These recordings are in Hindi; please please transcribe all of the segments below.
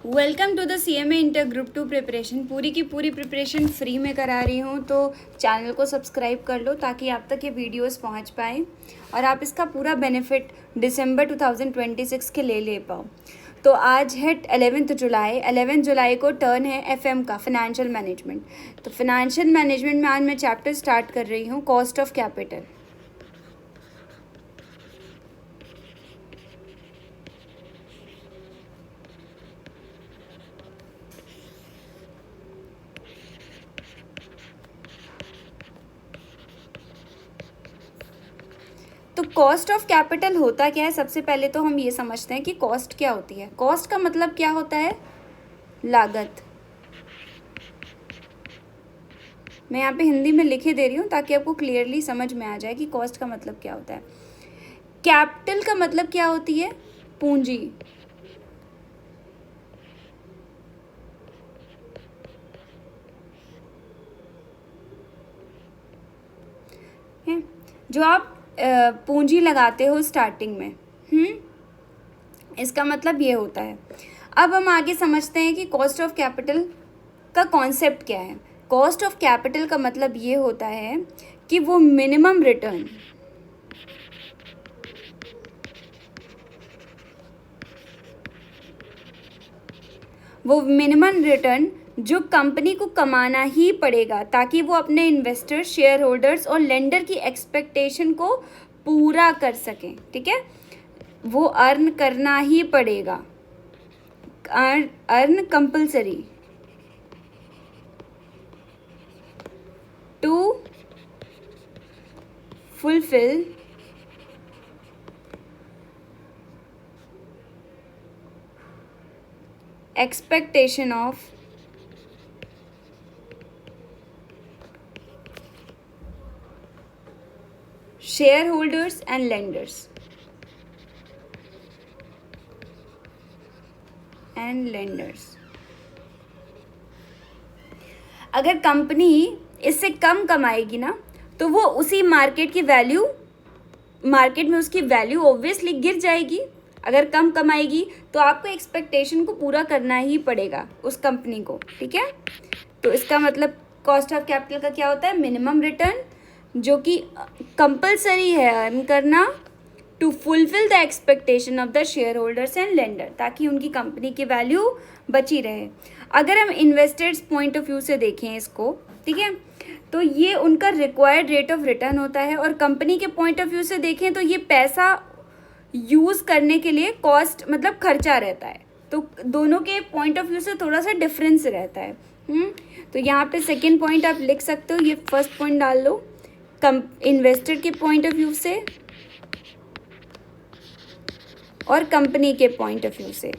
Welcome to the CMA inter group 2 preparation. पूरी की पूरी प्रिपरेशन फ्री में करा रही हूँ, तो चैनल को सब्सक्राइब कर लो ताकि आप तक ये वीडियोस पहुँच पाए और आप इसका पूरा बेनिफिट दिसंबर 2026 के ले पाओ। तो आज है 11 जुलाई। 11 जुलाई को टर्न है FM का, फाइनेंशियल मैनेजमेंट। तो फाइनेंशियल मैनेजमेंट में आज मैं चैप्टर स्टार्ट कर रही हूँ, कॉस्ट ऑफ कैपिटल। तो कॉस्ट ऑफ कैपिटल होता क्या है? सबसे पहले तो हम ये समझते हैं कि कॉस्ट क्या होती है। कॉस्ट का मतलब क्या होता है? लागत। मैं यहाँ पे हिंदी में लिखे दे रही हूँ ताकि आपको क्लियरली समझ में आ जाए कि कॉस्ट का मतलब क्या होता है। कैपिटल का मतलब क्या होती है? पूंजी। है जो आप पूंजी लगाते हो स्टार्टिंग में। इसका मतलब ये होता है। अब हम आगे समझते हैं कि कॉस्ट ऑफ कैपिटल का कॉन्सेप्ट क्या है। कॉस्ट ऑफ कैपिटल का मतलब ये होता है कि वो मिनिमम रिटर्न जो कंपनी को कमाना ही पड़ेगा ताकि वो अपने इन्वेस्टर, शेयर होल्डर्स और लेंडर की एक्सपेक्टेशन को पूरा कर सकें। ठीक है, वो अर्न करना ही पड़ेगा, earn compulsory to fulfill expectation of shareholders and lenders अगर कंपनी इससे कम कमाएगी ना तो वो उसी मार्केट में उसकी वैल्यू ऑब्वियसली गिर जाएगी। अगर कम कमाएगी तो आपको एक्सपेक्टेशन को पूरा करना ही पड़ेगा उस कंपनी को। ठीक है, तो इसका मतलब कॉस्ट ऑफ कैपिटल का क्या होता है? मिनिमम रिटर्न जो कि कंपलसरी है अर्न करना to fulfill the expectation of the shareholders and lender, ताकि उनकी कंपनी की वैल्यू बची रहे। अगर हम इन्वेस्टर्स पॉइंट ऑफ व्यू से देखें इसको, ठीक है, तो ये उनका रिक्वायर्ड रेट ऑफ रिटर्न होता है, और कंपनी के पॉइंट ऑफ व्यू से देखें तो ये पैसा यूज़ करने के लिए कॉस्ट मतलब खर्चा रहता है। तो दोनों के पॉइंट ऑफ व्यू से थोड़ा सा डिफरेंस रहता है। तो यहाँ पे सेकेंड पॉइंट आप लिख सकते हो, ये फर्स्ट पॉइंट डाल लो इन्वेस्टर के पॉइंट ऑफ व्यू से और कंपनी के पॉइंट ऑफ व्यू से।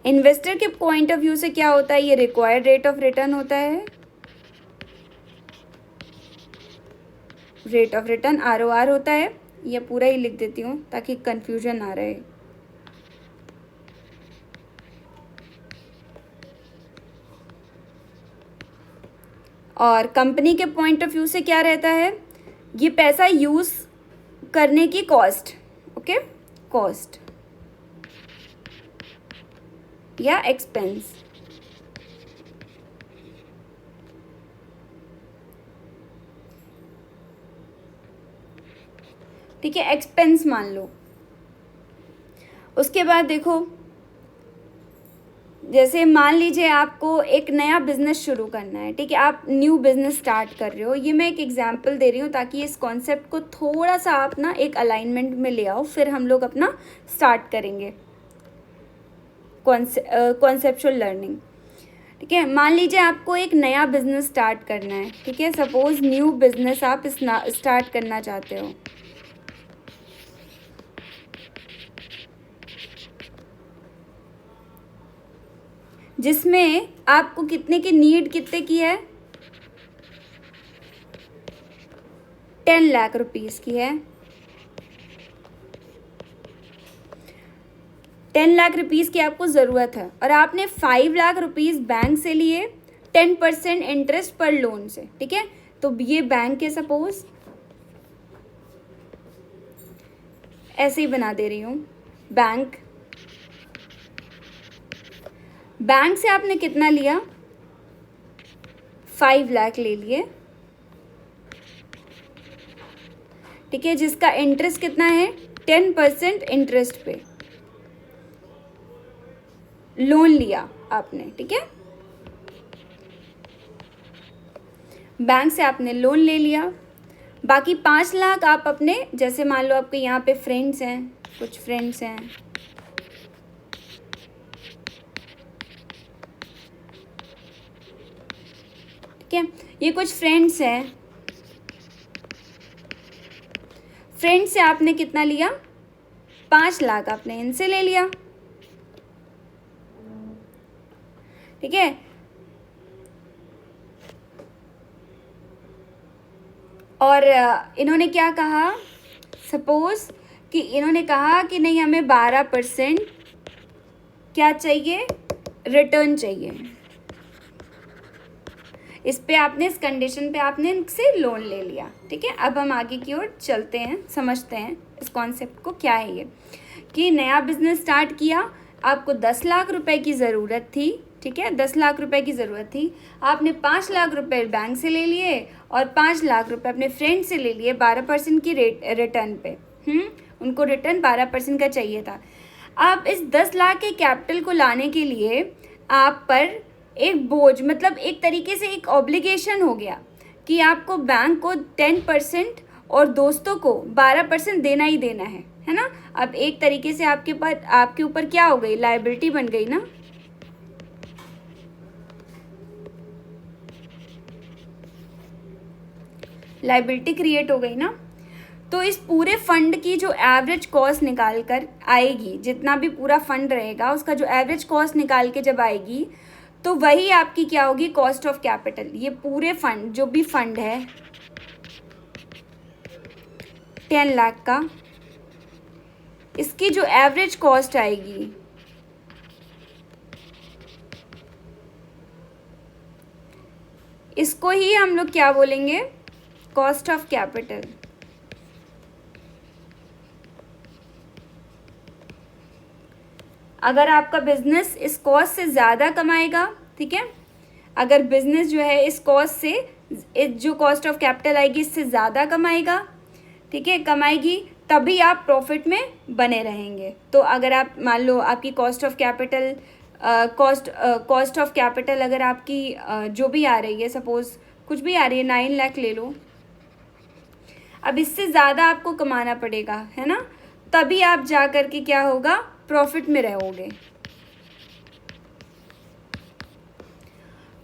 इन्वेस्टर के पॉइंट ऑफ व्यू से क्या होता है? ये रिक्वायर्ड रेट ऑफ रिटर्न होता है, रेट ऑफ रिटर्न ROR होता है। ये पूरा ही लिख देती हूँ ताकि कंफ्यूजन ना रहे। और कंपनी के पॉइंट ऑफ व्यू से क्या रहता है? ये पैसा यूज़ करने की कॉस्ट, ओके, कॉस्ट या एक्सपेंस। ठीक है, एक्सपेंस मान लो। उसके बाद देखो, जैसे मान लीजिए आपको एक नया बिजनेस शुरू करना है। ठीक है, आप न्यू बिजनेस स्टार्ट कर रहे हो। ये मैं एक एग्जांपल दे रही हूँ ताकि इस कॉन्सेप्ट को थोड़ा सा आप ना एक अलाइनमेंट में ले आओ, फिर हम लोग अपना स्टार्ट करेंगे कॉन्सेप्चुअल लर्निंग। ठीक है, मान लीजिए आपको एक नया बिजनेस स्टार्ट करना है। ठीक है, सपोज न्यू बिजनेस आप स्टार्ट करना चाहते हो। जिसमें आपको कितने की है? 10 लाख रुपीज़ की है। 10 लाख रुपीज़ की आपको ज़रूरत है और आपने 5 लाख रुपीज़ बैंक से लिए 10% इंटरेस्ट पर लोन से। ठीक है, तो ये बैंक है, सपोज ऐसे ही बना दे रही हूँ। बैंक बैंक से आपने कितना लिया, 5 लाख ले लिए, ठीक है, जिसका इंटरेस्ट कितना है, 10% इंटरेस्ट पे लोन लिया आपने, ठीक है, बैंक से आपने लोन ले लिया। बाकी 5 लाख आप अपने, जैसे मान लो आपके यहाँ पे फ्रेंड्स हैं, कुछ फ्रेंड्स हैं, ठीक है, ये कुछ फ्रेंड्स हैं, फ्रेंड से आपने कितना लिया, 5 लाख आपने इनसे ले लिया, ठीक है। और इन्होंने क्या कहा, सपोज कि इन्होंने कहा कि नहीं हमें 12% क्या चाहिए, रिटर्न चाहिए। इस पे आपने, इस कंडीशन पे आपने इनसे लोन ले लिया, ठीक है। अब हम आगे की ओर चलते हैं, समझते हैं इस कॉन्सेप्ट को, क्या है ये, कि नया बिजनेस स्टार्ट किया, आपको 10 लाख रुपए की ज़रूरत थी, ठीक है, 10 लाख रुपए की ज़रूरत थी, आपने 5 लाख रुपए बैंक से ले लिए और 5 लाख रुपए अपने फ्रेंड से ले लिए 12% की रिटर्न पे। उनको रिटर्न 12% का चाहिए था। अब इस 10 लाख के कैपिटल को लाने के लिए आप पर एक बोझ, मतलब एक तरीके से एक ऑब्लिगेशन हो गया कि आपको बैंक को 10% और दोस्तों को 12% देना ही देना है ना। अब एक तरीके से आपके ऊपर क्या हो गई, लायबिलिटी बन गई ना। लायबिलिटी क्रिएट हो गई ना। तो इस पूरे फंड की जो एवरेज कॉस्ट निकाल कर आएगी, जितना भी पूरा फंड रहेगा उसका जो एवरेज कॉस्ट निकाल के जब आएगी, तो वही आपकी क्या होगी, कॉस्ट ऑफ कैपिटल। ये पूरे फंड, जो भी फंड है 10 लाख का, इसकी जो एवरेज कॉस्ट आएगी, इसको ही हम लोग क्या बोलेंगे, कॉस्ट ऑफ कैपिटल। अगर आपका बिजनेस इस कॉस्ट से ज़्यादा कमाएगा, ठीक है, अगर बिजनेस जो है इस कॉस्ट से, जो कॉस्ट ऑफ कैपिटल आएगी इससे ज़्यादा कमाएगा, ठीक है, कमाएगी, तभी आप प्रॉफिट में बने रहेंगे। तो अगर आप मान लो आपकी cost of capital, cost of capital अगर आपकी जो भी आ रही है, सपोज कुछ भी आ रही है, 9 लाख ले लो, अब इससे ज़्यादा आपको कमाना पड़ेगा, है ना, तभी आप जा कर के क्या होगा, प्रॉफिट में रहोगे।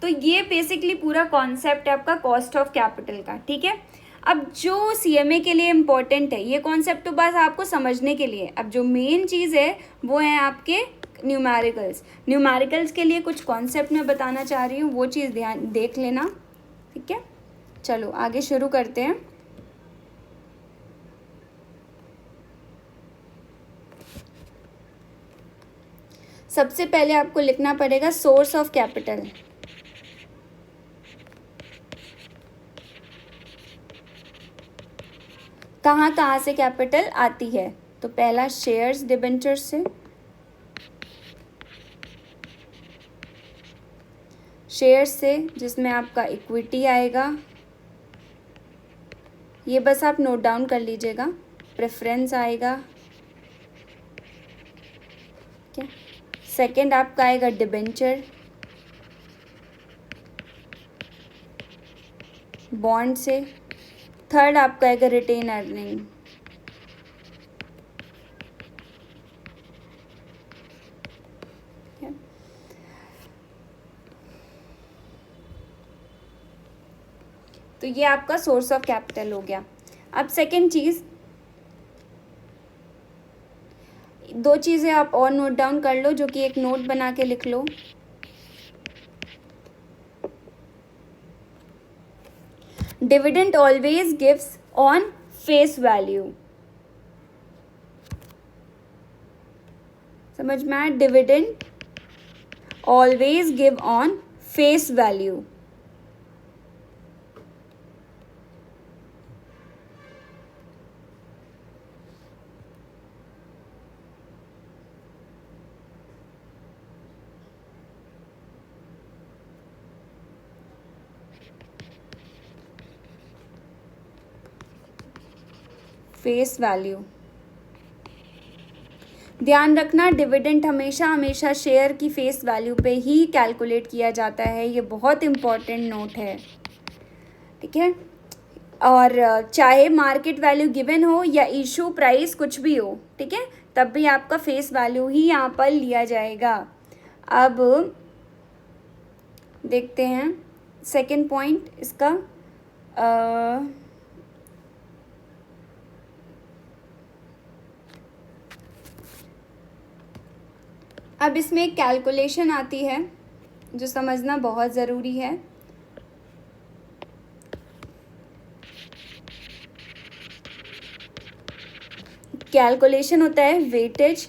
तो ये बेसिकली पूरा कॉन्सेप्ट है आपका कॉस्ट ऑफ कैपिटल का, ठीक है। अब जो सीएमए के लिए इम्पोर्टेंट है, ये कॉन्सेप्ट तो बस आपको समझने के लिए, अब जो मेन चीज़ है वो है आपके न्यूमेरिकल्स के लिए कुछ कॉन्सेप्ट मैं बताना चाह रही हूँ, वो चीज़ ध्यान देख लेना, ठीक है। चलो आगे शुरू करते हैं। सबसे पहले आपको लिखना पड़ेगा सोर्स ऑफ कैपिटल। कहाँ कहाँ से कैपिटल आती है, तो पहला शेयर्स डिबेंचर्स से, शेयर्स से जिसमें आपका इक्विटी आएगा, ये बस आप नोट डाउन कर लीजिएगा, प्रेफरेंस आएगा, क्या, सेकंड आपका आएगा डिबेंचर, बॉन्ड से, थर्ड आपका आएगा रिटेन अर्निंग, तो ये आपका सोर्स ऑफ कैपिटल हो गया। अब सेकंड चीज़, दो चीज़ें आप और नोट डाउन कर लो, जो कि एक नोट बना के लिख लो। Dividend always gives on face value, समझ में आया, dividend always give on face value. Face value. ध्यान रखना, डिविडेंड हमेशा शेयर की फेस वैल्यू पे ही कैलकुलेट किया जाता है, ये बहुत इम्पॉर्टेंट नोट है, ठीक है। और चाहे मार्केट वैल्यू गिवन हो या इशू प्राइस कुछ भी हो, ठीक है, तब भी आपका फेस वैल्यू ही यहाँ पर लिया जाएगा। अब देखते हैं सेकंड पॉइंट इसका। अब इसमें एक कैलकुलेशन आती है जो समझना बहुत ज़रूरी है। कैलकुलेशन होता है weightage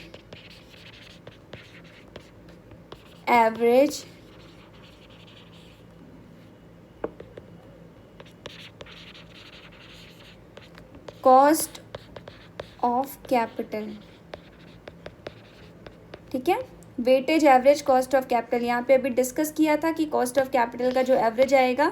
average cost of capital, ठीक है। Weightage average cost of capital, यहाँ पे अभी डिस्कस किया था कि कॉस्ट ऑफ कैपिटल का जो एवरेज आएगा,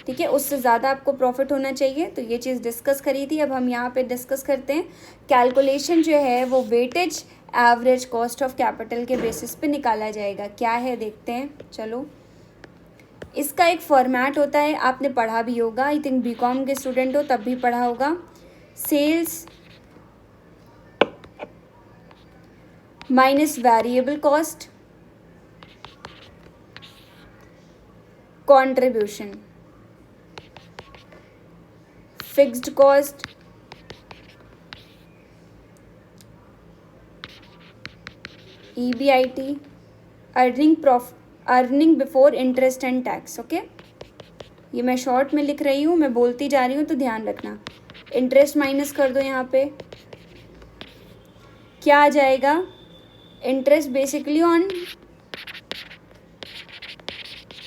ठीक है, उससे ज़्यादा आपको प्रॉफिट होना चाहिए, तो ये चीज़ डिस्कस करी थी। अब हम यहाँ पे डिस्कस करते हैं कैलकुलेशन जो है वो weightage average cost of capital के बेसिस पे निकाला जाएगा। क्या है देखते हैं, चलो। इसका एक फॉर्मेट होता है, आपने पढ़ा भी होगा, आई थिंक बीकॉम के स्टूडेंट हो तब भी पढ़ा होगा। Sales minus variable cost contribution, fixed cost EBIT, earning before interest and tax, okay. ये मैं शॉर्ट में लिख रही हूँ, मैं बोलती जा रही हूँ तो ध्यान रखना। इंटरेस्ट माइनस कर दो, यहाँ पे क्या आ जाएगा, interest basically on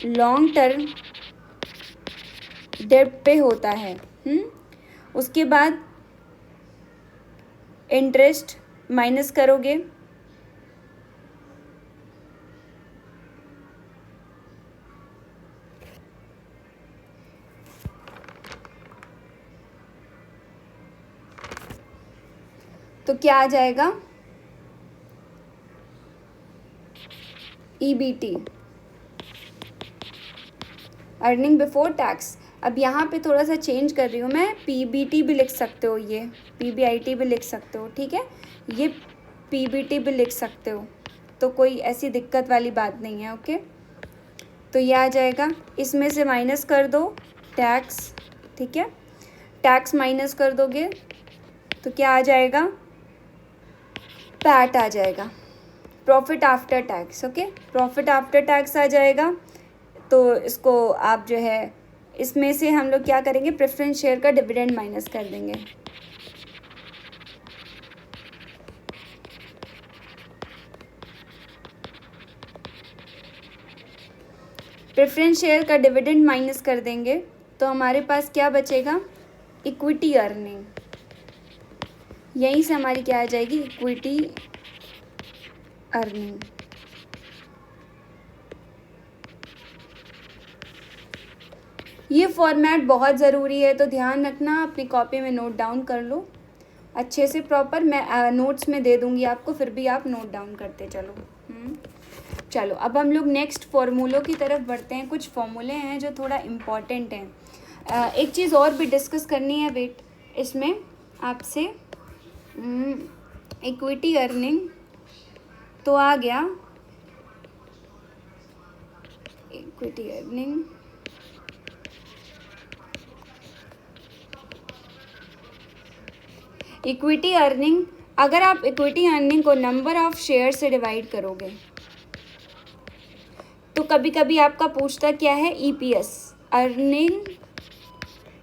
long term debt पे होता है। उसके बाद इंटरेस्ट माइनस करोगे, तो क्या आ जाएगा, EBT, अर्निंग बिफोर टैक्स। अब यहाँ पे थोड़ा सा चेंज कर रही हूँ मैं, PBT भी लिख सकते हो, ये PBIT भी लिख सकते हो, ठीक है, ये PBT भी लिख सकते हो, तो कोई ऐसी दिक्कत वाली बात नहीं है, ओके। तो ये आ जाएगा, इसमें से माइनस कर दो टैक्स, ठीक है, टैक्स माइनस कर दोगे तो क्या आ जाएगा, पैट आ जाएगा, profit after tax, okay, profit after tax आ जाएगा। तो इसको आप जो है, इसमें से हम लोग क्या करेंगे, प्रेफरेंस शेयर का डिविडेंड माइनस कर देंगे। प्रेफरेंस शेयर का डिविडेंड माइनस कर देंगे तो हमारे पास क्या बचेगा, इक्विटी अर्निंग। यहीं से हमारी क्या आ जाएगी, इक्विटी अर्निंग। ये फॉर्मेट बहुत ज़रूरी है, तो ध्यान रखना, अपनी कॉपी में नोट डाउन कर लो अच्छे से प्रॉपर। मैं नोट्स में दे दूँगी आपको, फिर भी आप नोट डाउन करते चलो। चलो अब हम लोग नेक्स्ट फॉर्मूलों की तरफ बढ़ते हैं। कुछ फॉर्मूले हैं जो थोड़ा इम्पॉर्टेंट हैं। एक चीज़ और भी डिस्कस करनी है वेट इसमें आपसे, इक्विटी अर्निंग तो आ गया, इक्विटी अर्निंग इक्विटी अर्निंग, अगर आप इक्विटी अर्निंग को नंबर ऑफ शेयर से डिवाइड करोगे तो कभी कभी आपका पूछता क्या है, EPS, अर्निंग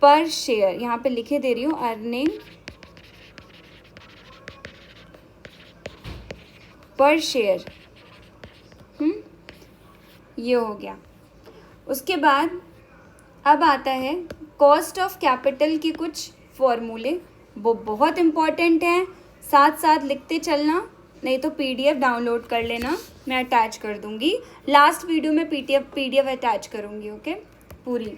पर शेयर, यहाँ पे लिखे दे रही हूँ, अर्निंग पर शेयर। ये हो गया। उसके बाद अब आता है कॉस्ट ऑफ कैपिटल की कुछ फॉर्मूले, वो बहुत इम्पॉर्टेंट हैं, साथ साथ लिखते चलना, नहीं तो PDF डाउनलोड कर लेना, मैं अटैच कर दूँगी लास्ट वीडियो में, PDF अटैच करूँगी, ओके, पूरी।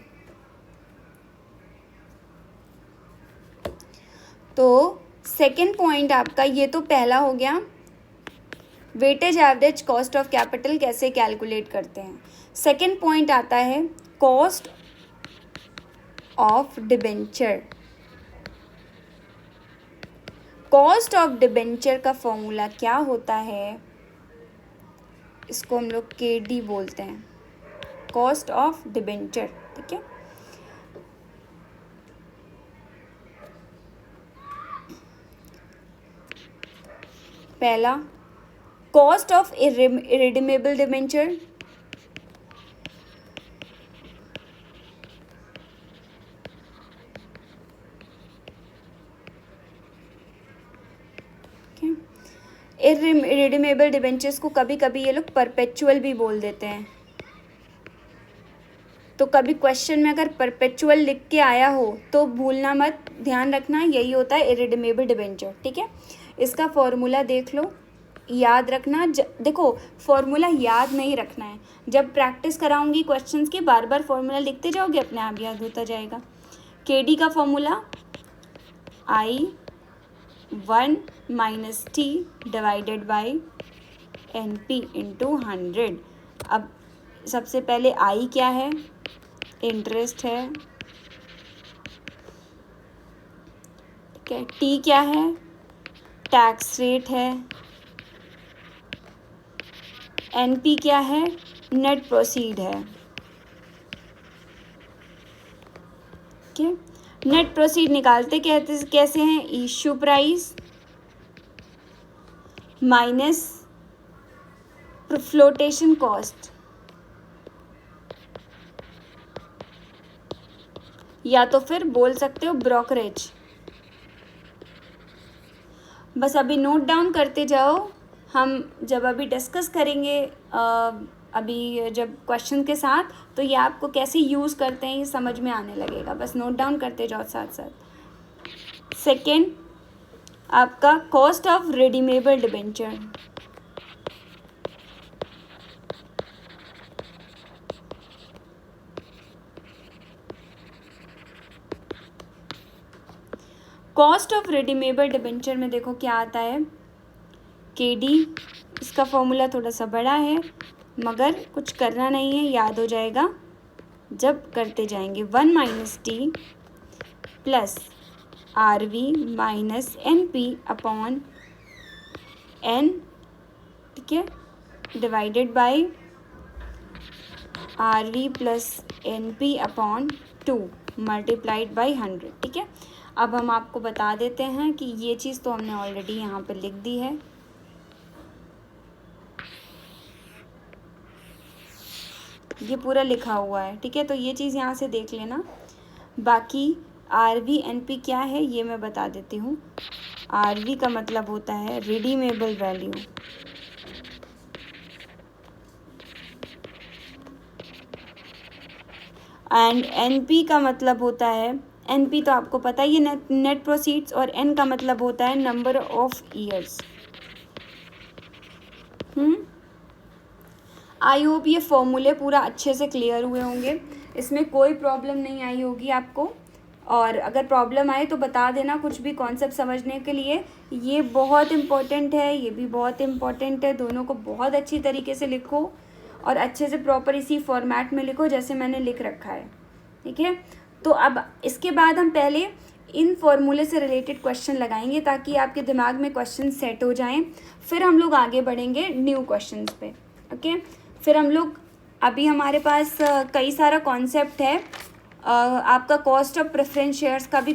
तो सेकेंड पॉइंट आपका ये तो पहला हो गया, weightage average cost of capital कैसे कैलकुलेट करते हैं। सेकेंड पॉइंट आता है cost of debenture. Cost of debenture का फॉर्मूला क्या होता है, इसको हम लोग KD बोलते हैं, कॉस्ट ऑफ डिबेंचर। ठीक है, पहला cost of irredeemable debenture, irredeemable debentures को कभी कभी ये लोग परपेचुअल भी बोल देते हैं। तो कभी क्वेश्चन में अगर परपेचुअल लिख के आया हो तो भूलना मत, ध्यान रखना यही होता है इरिडीमेबल डिबेंचर। ठीक है, इसका फॉर्मूला देख लो, याद रखना। देखो फॉर्मूला याद नहीं रखना है, जब प्रैक्टिस कराऊंगी क्वेश्चंस की बार बार फॉर्मूला लिखते जाओगे, अपने आप याद होता जाएगा। KD का formula I1 - T divided by NP into 100। अब सबसे पहले I क्या है, इंटरेस्ट है। ठीक है, T क्या है, टैक्स रेट है। NP क्या है, नेट प्रोसीड है। ठीक है, नेट प्रोसीड निकालते कैसे हैं, issue price minus flotation cost, या तो फिर बोल सकते हो ब्रोकरेज। बस अभी नोट डाउन करते जाओ, हम जब अभी डिस्कस करेंगे अभी जब क्वेश्चन के साथ, तो ये आपको कैसे यूज़ करते हैं ये समझ में आने लगेगा। बस नोट डाउन करते जाओ साथ साथ। सेकेंड आपका cost of redeemable debenture, cost of redeemable debenture में देखो क्या आता है, KD। इसका फॉर्मूला थोड़ा सा बड़ा है मगर कुछ करना नहीं है, याद हो जाएगा जब करते जाएंगे। 1 - T plus RV minus NP upon N, ठीक है, divided by RV plus NP upon 2 multiplied by 100। ठीक है, अब हम आपको बता देते हैं कि ये चीज़ तो हमने ऑलरेडी यहाँ पर लिख दी है। ये पूरा लिखा हुआ है। ठीक है, तो ये चीज़ यहाँ से देख लेना। बाकी RV NP क्या है ये मैं बता देती हूँ। RV का मतलब होता है रिडीमेबल वैल्यू, एंड NP का मतलब होता है, NP तो आपको पता ही है नेट प्रोसीड्स, और N का मतलब होता है number of years. I hope ये फॉर्मूले पूरा अच्छे से क्लियर हुए होंगे, इसमें कोई प्रॉब्लम नहीं आई होगी आपको। और अगर प्रॉब्लम आए तो बता देना, कुछ भी कॉन्सेप्ट समझने के लिए ये बहुत इम्पोर्टेंट है, ये भी बहुत इम्पोर्टेंट है। दोनों को बहुत अच्छी तरीके से लिखो और अच्छे से प्रॉपर इसी फॉर्मेट में लिखो जैसे मैंने लिख रखा है। ठीक है, तो अब इसके बाद हम पहले इन फॉर्मूले से रिलेटेड क्वेश्चन लगाएंगे ताकि आपके दिमाग में क्वेश्चन सेट हो जाएं, फिर हम लोग आगे बढ़ेंगे न्यू क्वेश्चंस पे। ओके, फिर हम लोग अभी हमारे पास कई सारा कॉन्सेप्ट है। आपका कॉस्ट ऑफ प्रेफरेंस शेयर्स का भी